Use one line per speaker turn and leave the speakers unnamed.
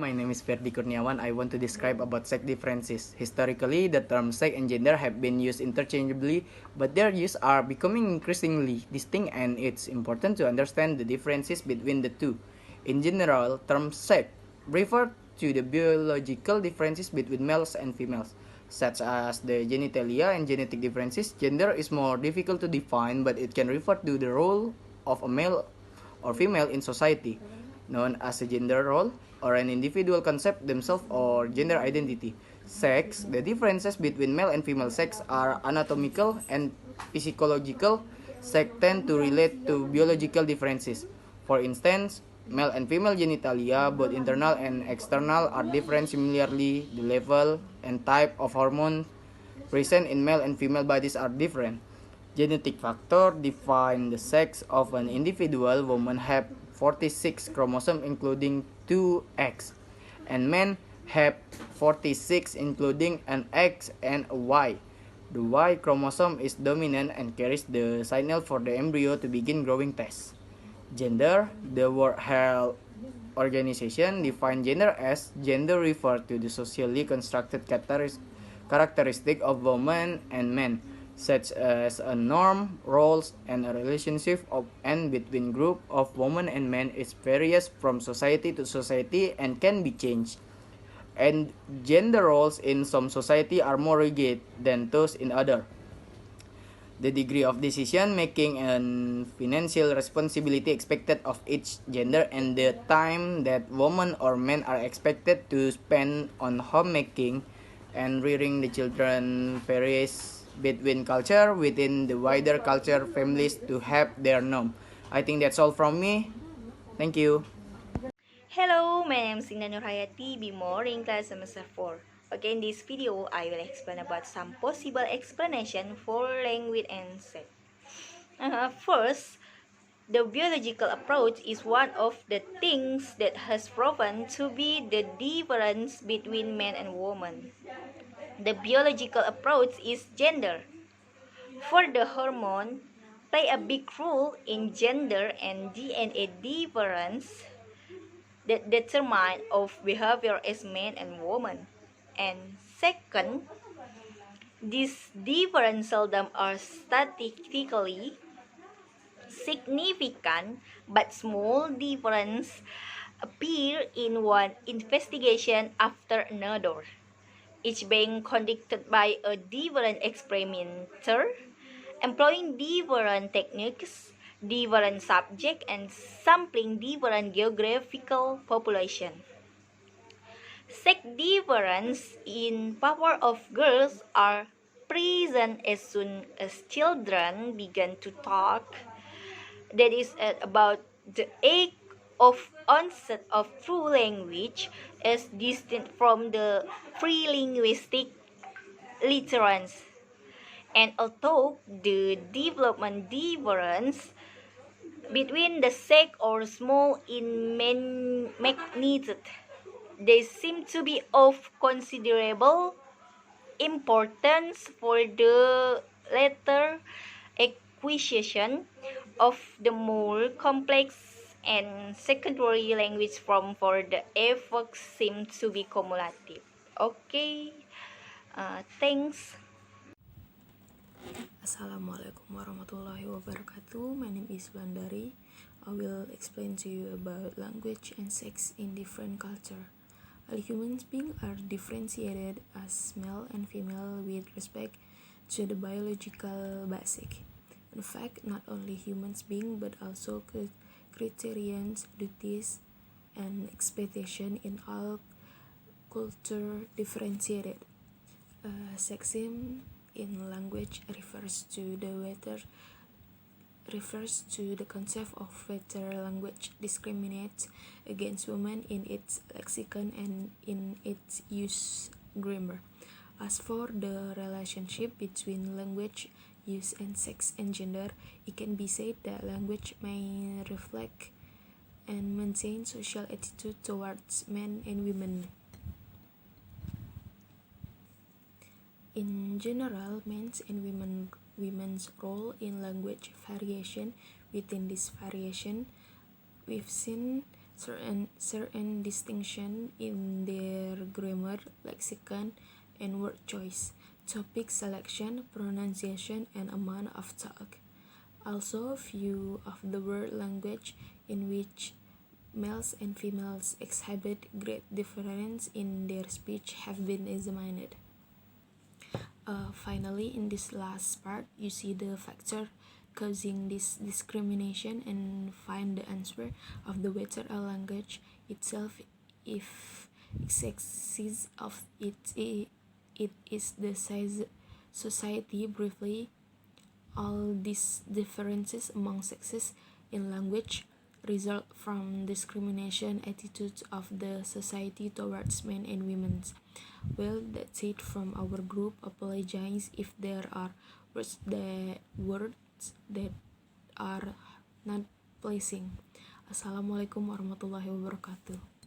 my name is Ferdi Kurniawan. I want to describe about sex differences. Historically, the terms sex and gender have been used interchangeably, but their use are becoming increasingly distinct, and it's important to understand the differences between the two. In general, term sex refer to the biological differences between males and females, such as the genitalia and genetic differences. Gender is more difficult to define, but it can refer to the role of a male or female in society, known as a gender role, or an individual concept themselves or gender identity. Sex, the differences between male and female sex are anatomical and physiological. Sex tend to relate to biological differences. For instance, male and female genitalia, both internal and external, are different. Similarly, the level and type of hormones present in male and female bodies are different. Genetic factor define the sex of an individual. Women have 46 chromosomes including 2 X, and men have 46 including an X and a Y. The Y chromosome is dominant and carries the signal for the embryo to begin growing tests. Gender, the World Health Organization define gender as gender refer to the socially constructed characteristic of women and men, such as a norm, roles, and a relationship of and between group of women and men is varies from society to society and can be changed. And gender roles in some society are more rigid than those in other. The degree of decision making and financial responsibility expected of each gender, and the time that women or men are expected to spend on homemaking and rearing the children varies between culture. Within the wider culture, families to have their norm. I think that's all from me. Thank you.
Hello, my name is Inna Nurhayati, Bimor in class semester 4. Okay, in this video, I will explain about some possible explanation for language and sex. First, the biological approach is one of the things that has proven to be the difference between men and women. The biological approach is gender. For the hormone play a big role in gender and DNA difference that determine of behavior as men and women. And second, these differences seldom are statistically significant, but small differences appear in one investigation after another, each being conducted by a different experimenter, employing different techniques, different subject, and sampling different geographical population. Sex difference in power of girls are present as soon as children begin to talk. That is at about the age of onset of true language, as distinct from the pre-linguistic literacy. And although the development difference between the sex are small in magnitude, they seem to be of considerable importance for the later acquisition of the more complex and secondary language form, for the effects seem to be cumulative. Okay, thanks.
Assalamualaikum warahmatullahi wabarakatuh. My name is Landari. I will explain to you about language and sex in different culture. All human beings are differentiated as male and female with respect to the biological basic. In fact, not only human beings but also criterions, duties, and expectation in all culture differentiated. Sexism in language refers to the concept of whether language discriminates against women in its lexicon and in its use grammar. As for the relationship between language use and sex and gender, it can be said that language may reflect and maintain social attitude towards men and women. In general, men's and women's role in language variation. Within this variation, we've seen certain distinction in their grammar, lexicon, and word choice, topic selection, pronunciation, and amount of talk. Also, view of the world language in which males and females exhibit great difference in their speech have been examined. Finally, in this last part, you see the factor causing this discrimination and find the answer of the whether a language itself, if excess of it is the size society. Briefly, all these differences among sexes in language result from discrimination attitudes of the society towards men and women. Well, that's it from our group. Apologize if there are words that are not pleasing. Assalamualaikum warahmatullahi wabarakatuh.